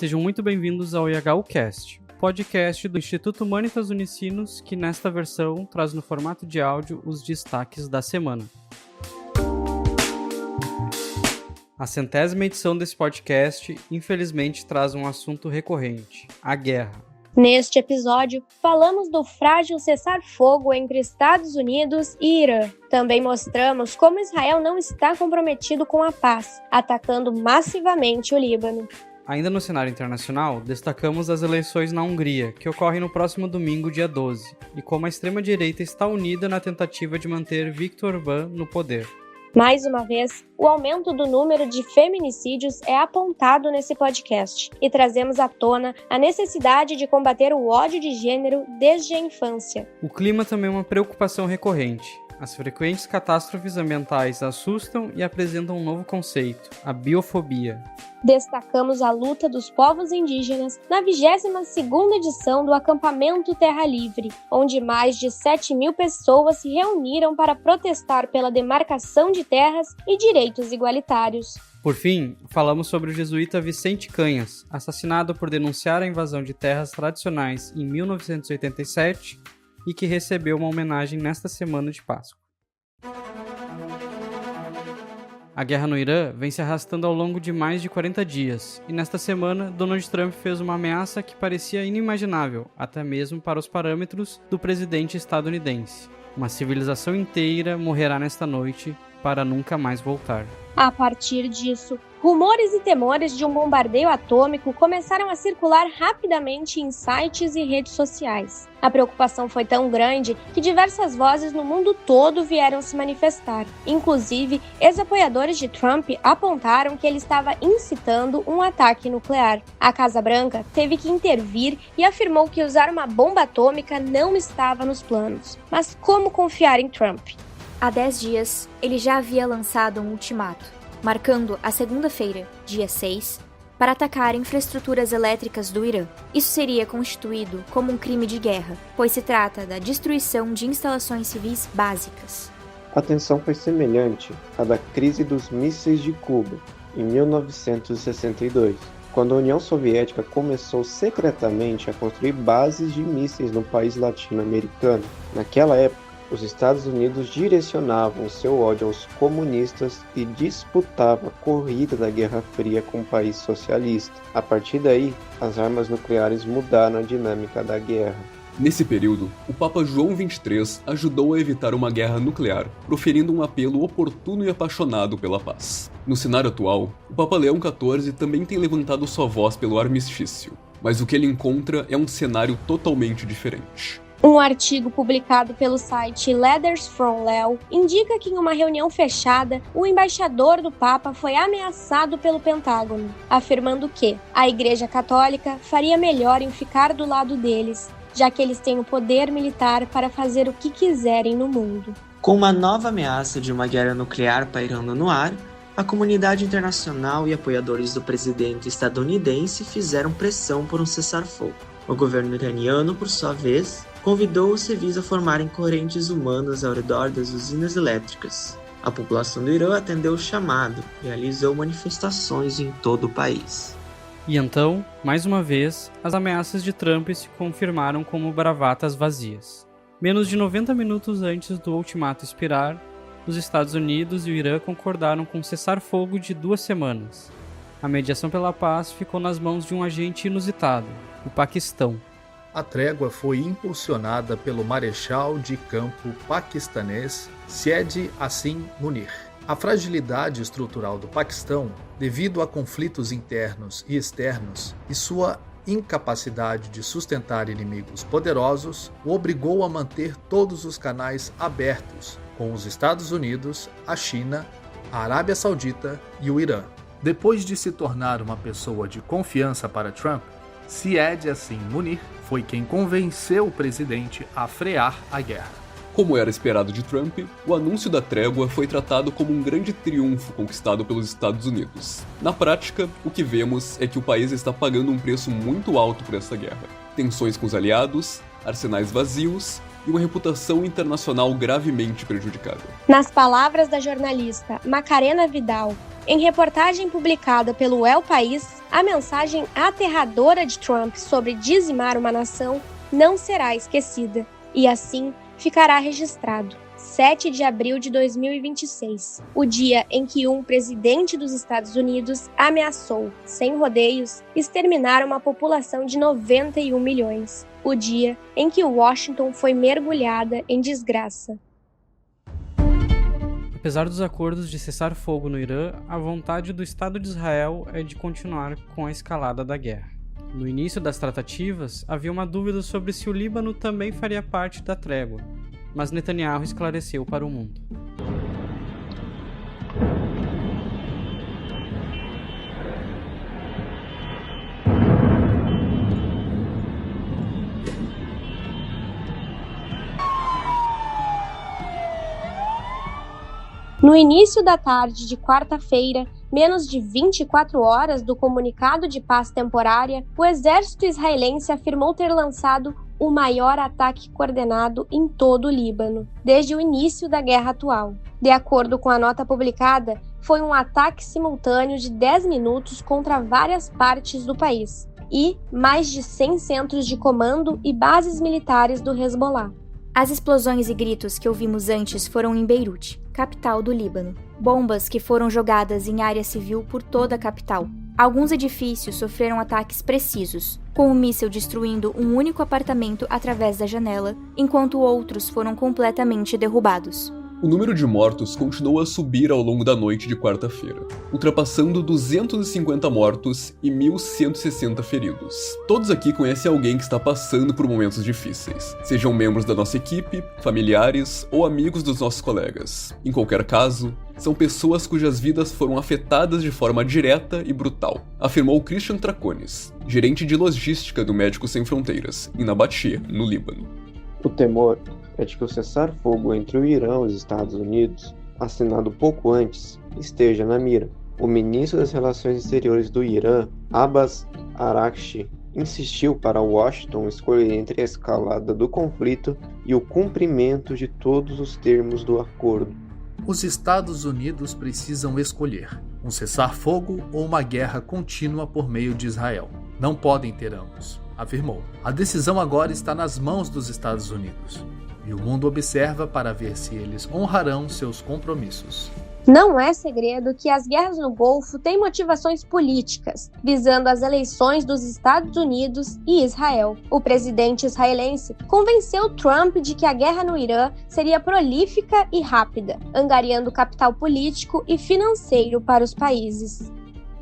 Sejam muito bem-vindos ao IHUcast, podcast do Instituto Humanitas Unicinos, que nesta versão traz no formato de áudio os destaques da semana. A 100ª edição desse podcast, infelizmente, traz um assunto recorrente: a guerra. Neste episódio, falamos do frágil cessar-fogo entre Estados Unidos e Irã. Também mostramos como Israel não está comprometido com a paz, atacando massivamente o Líbano. Ainda no cenário internacional, destacamos as eleições na Hungria, que ocorrem no próximo domingo, dia 12, e como a extrema-direita está unida na tentativa de manter Viktor Orbán no poder. Mais uma vez, o aumento do número de feminicídios é apontado nesse podcast e trazemos à tona a necessidade de combater o ódio de gênero desde a infância. O clima também é uma preocupação recorrente. As frequentes catástrofes ambientais assustam e apresentam um novo conceito, a biofobia. Destacamos a luta dos povos indígenas na 22ª edição do acampamento Terra Livre, onde mais de 7.000 pessoas se reuniram para protestar pela demarcação de terras e direitos igualitários. Por fim, falamos sobre o jesuíta Vicente Canhas, assassinado por denunciar a invasão de terras tradicionais em 1987 e que recebeu uma homenagem nesta semana de Páscoa. A guerra no Irã vem se arrastando ao longo de mais de 40 dias, e nesta semana, Donald Trump fez uma ameaça que parecia inimaginável, até mesmo para os parâmetros do presidente estadunidense. Uma civilização inteira morrerá nesta noite para nunca mais voltar. A partir disso, rumores e temores de um bombardeio atômico começaram a circular rapidamente em sites e redes sociais. A preocupação foi tão grande que diversas vozes no mundo todo vieram se manifestar. Inclusive, ex-apoiadores de Trump apontaram que ele estava incitando um ataque nuclear. A Casa Branca teve que intervir e afirmou que usar uma bomba atômica não estava nos planos. Mas como confiar em Trump? Há 10 dias, ele já havia lançado um ultimato, marcando a segunda-feira, dia 6, para atacar infraestruturas elétricas do Irã. Isso seria constituído como um crime de guerra, pois se trata da destruição de instalações civis básicas. A tensão foi semelhante à da crise dos mísseis de Cuba, em 1962, quando a União Soviética começou secretamente a construir bases de mísseis no país latino-americano. Naquela época, os Estados Unidos direcionavam seu ódio aos comunistas e disputavam a corrida da Guerra Fria com o país socialista. A partir daí, as armas nucleares mudaram a dinâmica da guerra. Nesse período, o Papa João XXIII ajudou a evitar uma guerra nuclear, proferindo um apelo oportuno e apaixonado pela paz. No cenário atual, o Papa Leão XIV também tem levantado sua voz pelo armistício, mas o que ele encontra é um cenário totalmente diferente. Um artigo publicado pelo site Letters from Leo indica que em uma reunião fechada, o embaixador do Papa foi ameaçado pelo Pentágono, afirmando que a Igreja Católica faria melhor em ficar do lado deles, já que eles têm o poder militar para fazer o que quiserem no mundo. Com uma nova ameaça de uma guerra nuclear pairando no ar, a comunidade internacional e apoiadores do presidente estadunidense fizeram pressão por um cessar-fogo. O governo iraniano, por sua vez, convidou os civis a formarem correntes humanas ao redor das usinas elétricas. A população do Irã atendeu o chamado e realizou manifestações em todo o país. E então, mais uma vez, as ameaças de Trump se confirmaram como bravatas vazias. Menos de 90 minutos antes do ultimato expirar, os Estados Unidos e o Irã concordaram com um cessar-fogo de 2 semanas. A mediação pela paz ficou nas mãos de um agente inusitado, o Paquistão. A trégua foi impulsionada pelo marechal de campo paquistanês Syed Hassan Munir. A fragilidade estrutural do Paquistão, devido a conflitos internos e externos, e sua incapacidade de sustentar inimigos poderosos, o obrigou a manter todos os canais abertos com os Estados Unidos, a China, a Arábia Saudita e o Irã. Depois de se tornar uma pessoa de confiança para Trump, Syed Hassan Munir foi quem convenceu o presidente a frear a guerra. Como era esperado de Trump, o anúncio da trégua foi tratado como um grande triunfo conquistado pelos Estados Unidos. Na prática, o que vemos é que o país está pagando um preço muito alto por essa guerra. Tensões com os aliados, arsenais vazios e uma reputação internacional gravemente prejudicada. Nas palavras da jornalista Macarena Vidal, Em reportagem publicada pelo El País, a mensagem aterradora de Trump sobre dizimar uma nação não será esquecida e, assim, ficará registrado. 7 de abril de 2026, o dia em que um presidente dos Estados Unidos ameaçou, sem rodeios, exterminar uma população de 91 milhões. O dia em que Washington foi mergulhada em desgraça. Apesar dos acordos de cessar fogo no Irã, a vontade do Estado de Israel é de continuar com a escalada da guerra. No início das tratativas, havia uma dúvida sobre se o Líbano também faria parte da trégua, mas Netanyahu esclareceu para o mundo. No início da tarde de quarta-feira, menos de 24 horas do comunicado de paz temporária, o exército israelense afirmou ter lançado o maior ataque coordenado em todo o Líbano, desde o início da guerra atual. De acordo com a nota publicada, foi um ataque simultâneo de 10 minutos contra várias partes do país e mais de 100 centros de comando e bases militares do Hezbollah. As explosões e gritos que ouvimos antes foram em Beirute, capital do Líbano. Bombas que foram jogadas em área civil por toda a capital. Alguns edifícios sofreram ataques precisos, com um míssil destruindo um único apartamento através da janela, enquanto outros foram completamente derrubados. O número de mortos continuou a subir ao longo da noite de quarta-feira, ultrapassando 250 mortos e 1.160 feridos. Todos aqui conhecem alguém que está passando por momentos difíceis, sejam membros da nossa equipe, familiares ou amigos dos nossos colegas. Em qualquer caso, são pessoas cujas vidas foram afetadas de forma direta e brutal, afirmou Christian Traconis, gerente de logística do Médicos Sem Fronteiras, em Nabatea, no Líbano. O temor é de que o cessar-fogo entre o Irã e os Estados Unidos, assinado pouco antes, esteja na mira. O ministro das Relações Exteriores do Irã, Abbas Araghchi, insistiu para Washington escolher entre a escalada do conflito e o cumprimento de todos os termos do acordo. Os Estados Unidos precisam escolher um cessar-fogo ou uma guerra contínua por meio de Israel. Não podem ter ambos, afirmou. A decisão agora está nas mãos dos Estados Unidos. E o mundo observa para ver se eles honrarão seus compromissos. Não é segredo que as guerras no Golfo têm motivações políticas, visando as eleições dos Estados Unidos e Israel. O presidente israelense convenceu Trump de que a guerra no Irã seria prolífica e rápida, angariando capital político e financeiro para os países.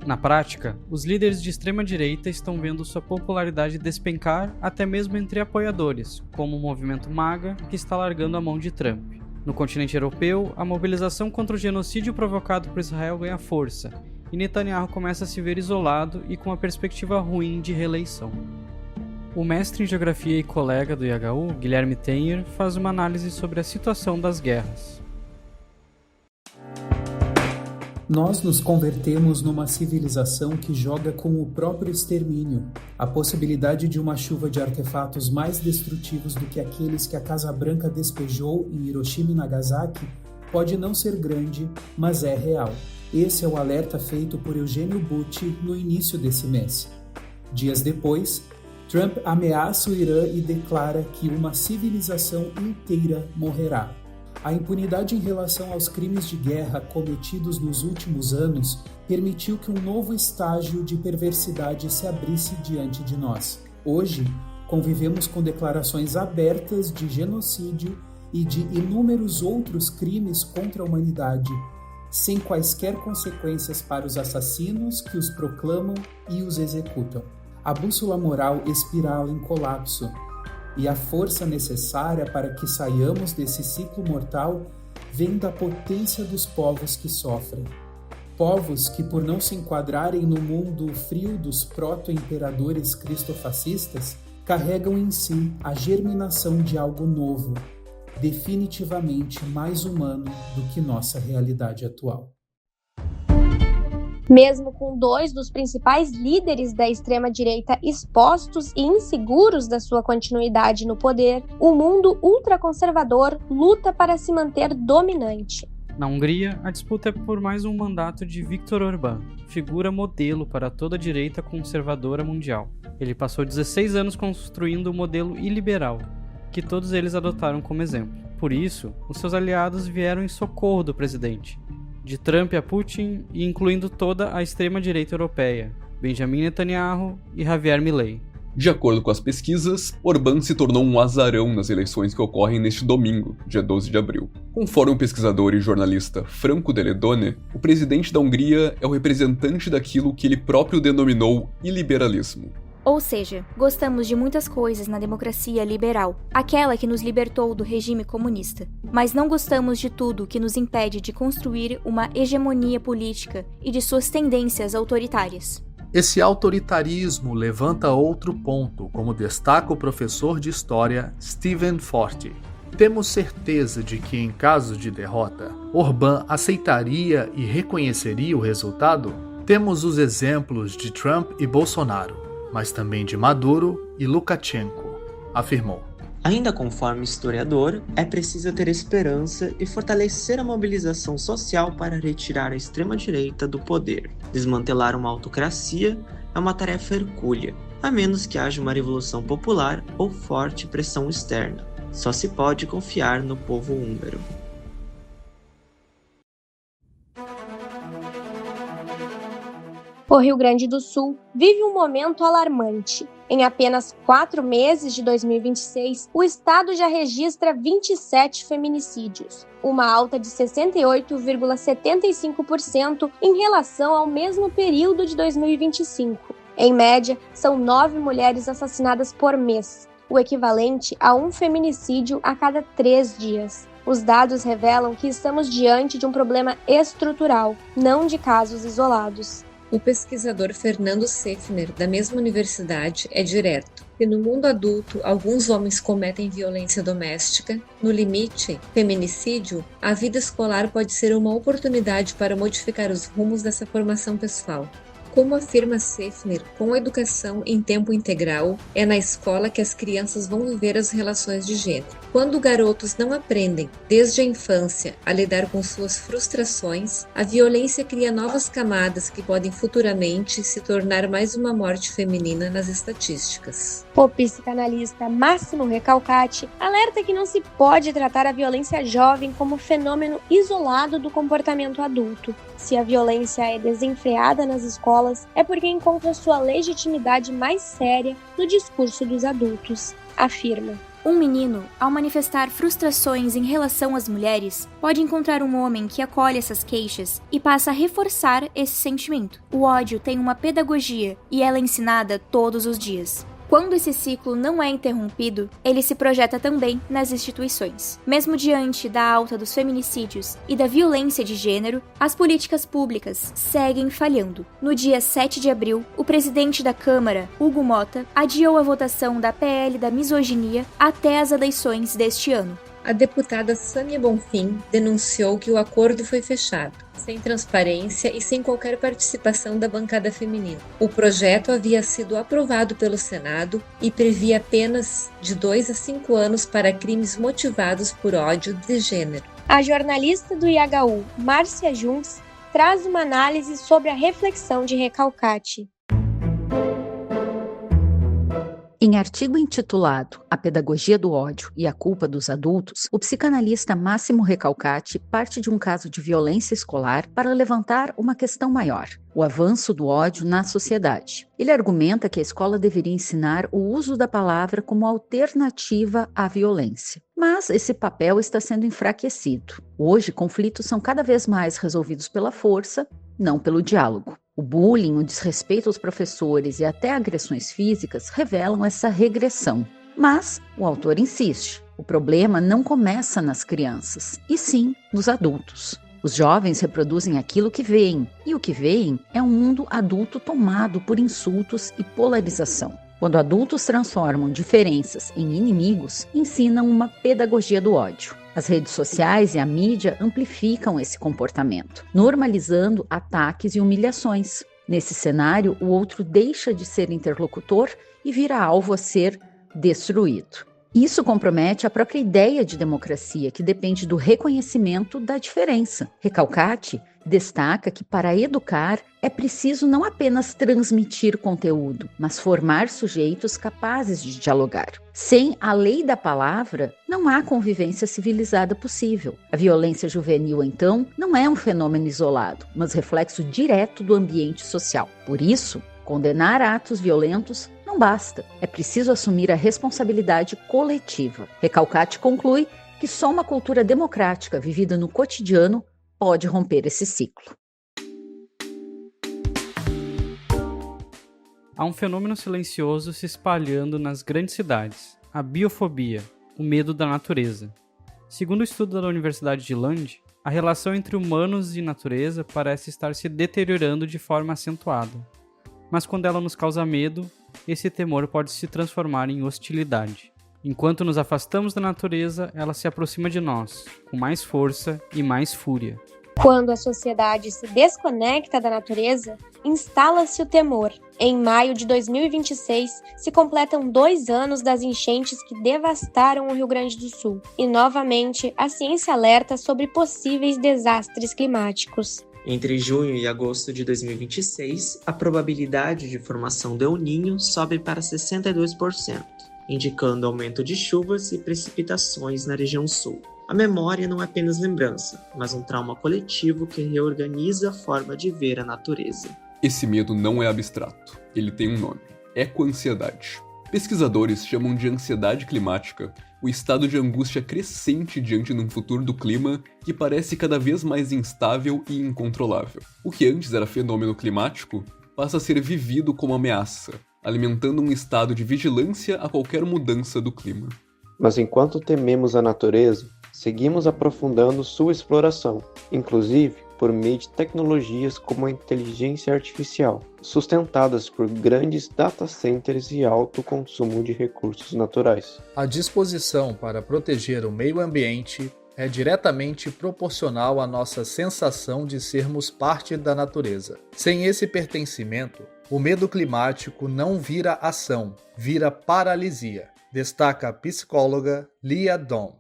Na prática, os líderes de extrema-direita estão vendo sua popularidade despencar até mesmo entre apoiadores, como o movimento MAGA, que está largando a mão de Trump. No continente europeu, a mobilização contra o genocídio provocado por Israel ganha força, e Netanyahu começa a se ver isolado e com uma perspectiva ruim de reeleição. O mestre em geografia e colega do IHU, Guilherme Tenyer, faz uma análise sobre a situação das guerras. Nós nos convertemos numa civilização que joga com o próprio extermínio. A possibilidade de uma chuva de artefatos mais destrutivos do que aqueles que a Casa Branca despejou em Hiroshima e Nagasaki pode não ser grande, mas é real. Esse é o alerta feito por Eugênio Butti no início desse mês. Dias depois, Trump ameaça o Irã e declara que uma civilização inteira morrerá. A impunidade em relação aos crimes de guerra cometidos nos últimos anos permitiu que um novo estágio de perversidade se abrisse diante de nós. Hoje, convivemos com declarações abertas de genocídio e de inúmeros outros crimes contra a humanidade, sem quaisquer consequências para os assassinos que os proclamam e os executam. A bússola moral espirala em colapso, e a força necessária para que saiamos desse ciclo mortal vem da potência dos povos que sofrem. Povos que, por não se enquadrarem no mundo frio dos proto-imperadores cristofascistas, carregam em si a germinação de algo novo, definitivamente mais humano do que nossa realidade atual. Mesmo com dois dos principais líderes da extrema-direita expostos e inseguros da sua continuidade no poder, o mundo ultraconservador luta para se manter dominante. Na Hungria, a disputa é por mais um mandato de Viktor Orbán, figura modelo para toda a direita conservadora mundial. Ele passou 16 anos construindo o modelo iliberal, que todos eles adotaram como exemplo. Por isso, os seus aliados vieram em socorro do presidente, de Trump a Putin e incluindo toda a extrema-direita europeia, Benjamin Netanyahu e Javier Milei. De acordo com as pesquisas, Orbán se tornou um azarão nas eleições que ocorrem neste domingo, dia 12 de abril. Conforme o pesquisador e jornalista Franco Deledone, o presidente da Hungria é o representante daquilo que ele próprio denominou iliberalismo. Ou seja, gostamos de muitas coisas na democracia liberal, aquela que nos libertou do regime comunista, mas não gostamos de tudo que nos impede de construir uma hegemonia política e de suas tendências autoritárias. Esse autoritarismo levanta outro ponto, como destaca o professor de história Steven Forte. Temos certeza de que, em caso de derrota, Orbán aceitaria e reconheceria o resultado? Temos os exemplos de Trump e Bolsonaro, mas também de Maduro e Lukashenko, afirmou. Ainda conforme historiador, é preciso ter esperança e fortalecer a mobilização social para retirar a extrema-direita do poder. Desmantelar uma autocracia é uma tarefa hercúlea, a menos que haja uma revolução popular ou forte pressão externa. Só se pode confiar no povo húngaro. O Rio Grande do Sul vive um momento alarmante. Em apenas 4 meses de 2026, o estado já registra 27 feminicídios, uma alta de 68,75% em relação ao mesmo período de 2025. Em média, são 9 mulheres assassinadas por mês, o equivalente a um feminicídio a cada 3 dias. Os dados revelam que estamos diante de um problema estrutural, não de casos isolados. O pesquisador Fernando Seffner, da mesma universidade, é direto. Se no mundo adulto alguns homens cometem violência doméstica, no limite, feminicídio, a vida escolar pode ser uma oportunidade para modificar os rumos dessa formação pessoal. Como afirma Seffner, com a educação em tempo integral, é na escola que as crianças vão viver as relações de gênero. Quando garotos não aprendem, desde a infância, a lidar com suas frustrações, a violência cria novas camadas que podem futuramente se tornar mais uma morte feminina nas estatísticas. O psicanalista Máximo Recalcati alerta que não se pode tratar a violência jovem como fenômeno isolado do comportamento adulto. Se a violência é desenfreada nas escolas, é porque encontra sua legitimidade mais séria no discurso dos adultos, afirma. Um menino, ao manifestar frustrações em relação às mulheres, pode encontrar um homem que acolhe essas queixas e passa a reforçar esse sentimento. O ódio tem uma pedagogia e ela é ensinada todos os dias. Quando esse ciclo não é interrompido, ele se projeta também nas instituições. Mesmo diante da alta dos feminicídios e da violência de gênero, as políticas públicas seguem falhando. No dia 7 de abril, o presidente da Câmara, Hugo Mota, adiou a votação da PL da misoginia até as eleições deste ano. A deputada Sâmia Bonfim denunciou que o acordo foi fechado, sem transparência e sem qualquer participação da bancada feminina. O projeto havia sido aprovado pelo Senado e previa apenas de 2 a 5 anos para crimes motivados por ódio de gênero. A jornalista do IHU, Márcia Junks, traz uma análise sobre a reflexão de Recalcati. Em artigo intitulado A Pedagogia do Ódio e a Culpa dos Adultos, o psicanalista Máximo Recalcati parte de um caso de violência escolar para levantar uma questão maior: o avanço do ódio na sociedade. Ele argumenta que a escola deveria ensinar o uso da palavra como alternativa à violência. Mas esse papel está sendo enfraquecido. Hoje, conflitos são cada vez mais resolvidos pela força, não pelo diálogo. O bullying, o desrespeito aos professores e até agressões físicas revelam essa regressão. Mas o autor insiste: o problema não começa nas crianças, e sim nos adultos. Os jovens reproduzem aquilo que veem, e o que veem é um mundo adulto tomado por insultos e polarização. Quando adultos transformam diferenças em inimigos, ensinam uma pedagogia do ódio. As redes sociais e a mídia amplificam esse comportamento, normalizando ataques e humilhações. Nesse cenário, o outro deixa de ser interlocutor e vira alvo a ser destruído. Isso compromete a própria ideia de democracia, que depende do reconhecimento da diferença. Recalcati destaca que para educar é preciso não apenas transmitir conteúdo, mas formar sujeitos capazes de dialogar. Sem a lei da palavra, não há convivência civilizada possível. A violência juvenil, então, não é um fenômeno isolado, mas reflexo direto do ambiente social. Por isso, condenar atos violentos não basta, é preciso assumir a responsabilidade coletiva. Recalcati conclui que só uma cultura democrática vivida no cotidiano pode romper esse ciclo. Há um fenômeno silencioso se espalhando nas grandes cidades, a biofobia, o medo da natureza. Segundo o estudo da Universidade de Lund, a relação entre humanos e natureza parece estar se deteriorando de forma acentuada. Mas quando ela nos causa medo, esse temor pode se transformar em hostilidade. Enquanto nos afastamos da natureza, ela se aproxima de nós, com mais força e mais fúria. Quando a sociedade se desconecta da natureza, instala-se o temor. Em maio de 2026, se completam 2 anos das enchentes que devastaram o Rio Grande do Sul. E, novamente, a ciência alerta sobre possíveis desastres climáticos. Entre junho e agosto de 2026, a probabilidade de formação de El Niño sobe para 62%, indicando aumento de chuvas e precipitações na região sul. A memória não é apenas lembrança, mas um trauma coletivo que reorganiza a forma de ver a natureza. Esse medo não é abstrato, ele tem um nome: ecoansiedade. Pesquisadores chamam de ansiedade climática o estado de angústia crescente diante de um futuro do clima que parece cada vez mais instável e incontrolável. O que antes era fenômeno climático passa a ser vivido como ameaça, alimentando um estado de vigilância a qualquer mudança do clima. Mas enquanto tememos a natureza, seguimos aprofundando sua exploração, inclusive por meio de tecnologias como a inteligência artificial, sustentadas por grandes data centers e alto consumo de recursos naturais. A disposição para proteger o meio ambiente é diretamente proporcional à nossa sensação de sermos parte da natureza. Sem esse pertencimento, o medo climático não vira ação, vira paralisia, destaca a psicóloga Lia Dom.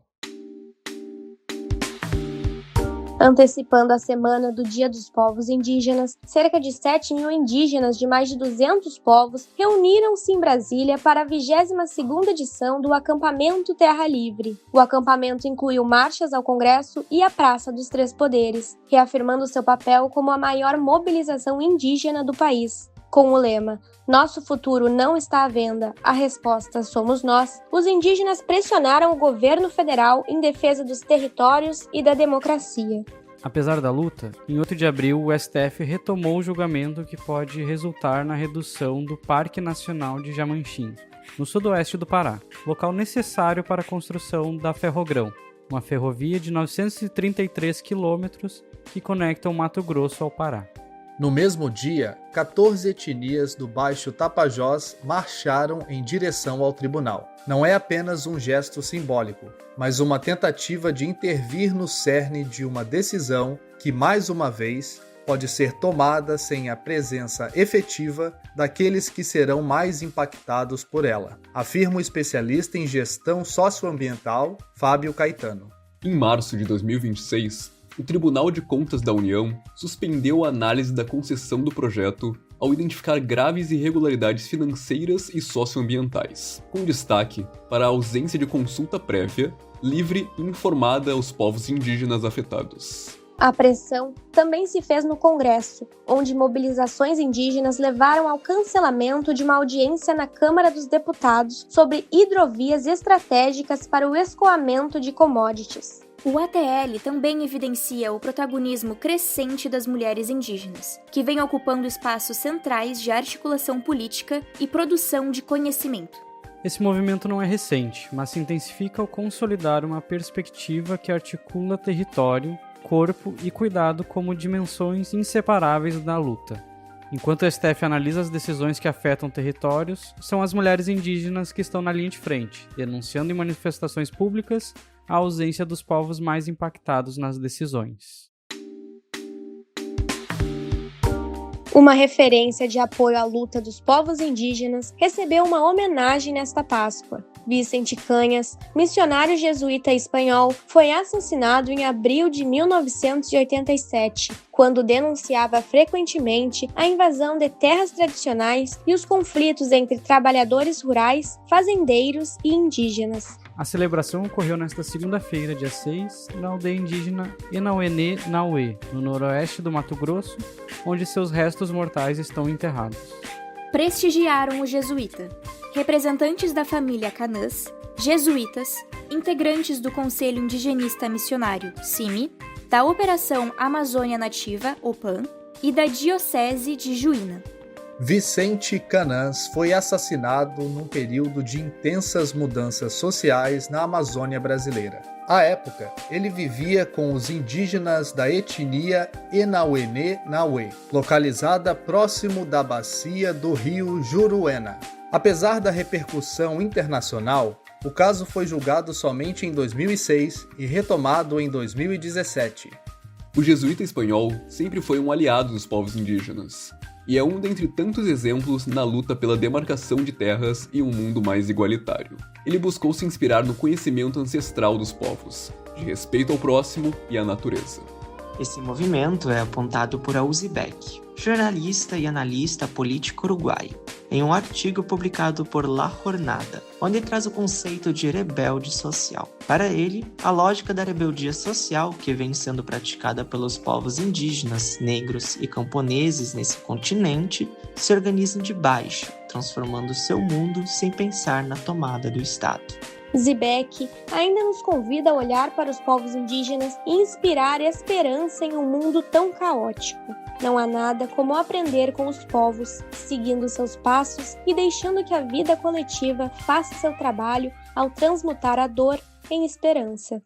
Antecipando a semana do Dia dos Povos Indígenas, cerca de 7 mil indígenas de mais de 200 povos reuniram-se em Brasília para a 22ª edição do Acampamento Terra Livre. O acampamento incluiu marchas ao Congresso e a Praça dos Três Poderes, reafirmando seu papel como a maior mobilização indígena do país. Com o lema "Nosso futuro não está à venda, a resposta somos nós", os indígenas pressionaram o governo federal em defesa dos territórios e da democracia. Apesar da luta, em 8 de abril o STF retomou o julgamento que pode resultar na redução do Parque Nacional de Jamanchim, no sudoeste do Pará, local necessário para a construção da Ferrogrão, uma ferrovia de 933 quilômetros que conecta o Mato Grosso ao Pará. No mesmo dia, 14 etnias do Baixo Tapajós marcharam em direção ao tribunal. Não é apenas um gesto simbólico, mas uma tentativa de intervir no cerne de uma decisão que, mais uma vez, pode ser tomada sem a presença efetiva daqueles que serão mais impactados por ela, afirma o especialista em gestão socioambiental Fábio Caetano. Em março de 2026, o Tribunal de Contas da União suspendeu a análise da concessão do projeto ao identificar graves irregularidades financeiras e socioambientais, com destaque para a ausência de consulta prévia, livre e informada aos povos indígenas afetados. A pressão também se fez no Congresso, onde mobilizações indígenas levaram ao cancelamento de uma audiência na Câmara dos Deputados sobre hidrovias estratégicas para o escoamento de commodities. O ATL também evidencia o protagonismo crescente das mulheres indígenas, que vêm ocupando espaços centrais de articulação política e produção de conhecimento. Esse movimento não é recente, mas se intensifica ao consolidar uma perspectiva que articula território, corpo e cuidado como dimensões inseparáveis da luta. Enquanto o STF analisa as decisões que afetam territórios, são as mulheres indígenas que estão na linha de frente, denunciando em manifestações públicas a ausência dos povos mais impactados nas decisões. Uma referência de apoio à luta dos povos indígenas recebeu uma homenagem nesta Páscoa. Vicente Canhas, missionário jesuíta espanhol, foi assassinado em abril de 1987, quando denunciava frequentemente a invasão de terras tradicionais e os conflitos entre trabalhadores rurais, fazendeiros e indígenas. A celebração ocorreu nesta segunda-feira, dia 6, na aldeia indígena Enauenê-Nauê, no noroeste do Mato Grosso, onde seus restos mortais estão enterrados. Prestigiaram o jesuíta. Representantes da família Canãs, jesuítas, integrantes do Conselho Indigenista Missionário, CIMI, da Operação Amazônia Nativa, OPAN, e da Diocese de Juína. Vicente Canãs foi assassinado num período de intensas mudanças sociais na Amazônia brasileira. À época, ele vivia com os indígenas da etnia Enauenê-Nauê, localizada próximo da bacia do rio Juruena. Apesar da repercussão internacional, o caso foi julgado somente em 2006 e retomado em 2017. O jesuíta espanhol sempre foi um aliado dos povos indígenas, e é um dentre tantos exemplos na luta pela demarcação de terras e um mundo mais igualitário. Ele buscou se inspirar no conhecimento ancestral dos povos, de respeito ao próximo e à natureza. Esse movimento é apontado por Auzi Beck, jornalista e analista político uruguaio, em um artigo publicado por La Jornada, onde traz o conceito de rebelde social. Para ele, a lógica da rebeldia social que vem sendo praticada pelos povos indígenas, negros e camponeses nesse continente se organiza de baixo, transformando seu mundo sem pensar na tomada do Estado. Zibek ainda nos convida a olhar para os povos indígenas e inspirar esperança em um mundo tão caótico. Não há nada como aprender com os povos, seguindo seus passos e deixando que a vida coletiva faça seu trabalho ao transmutar a dor em esperança.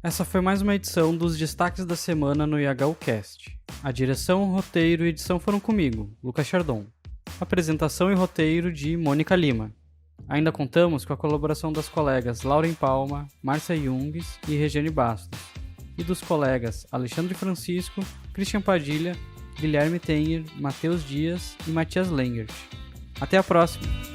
Essa foi mais uma edição dos destaques da semana no IHUcast. A direção, roteiro e edição foram comigo, Lucas Chardon. Apresentação e roteiro de Mônica Lima. Ainda contamos com a colaboração das colegas Lauren Palma, Márcia Jungs e Regiane Bastos, e dos colegas Alexandre Francisco, Christian Padilha, Guilherme Tenyer, Matheus Dias e Matias Lengert. Até a próxima!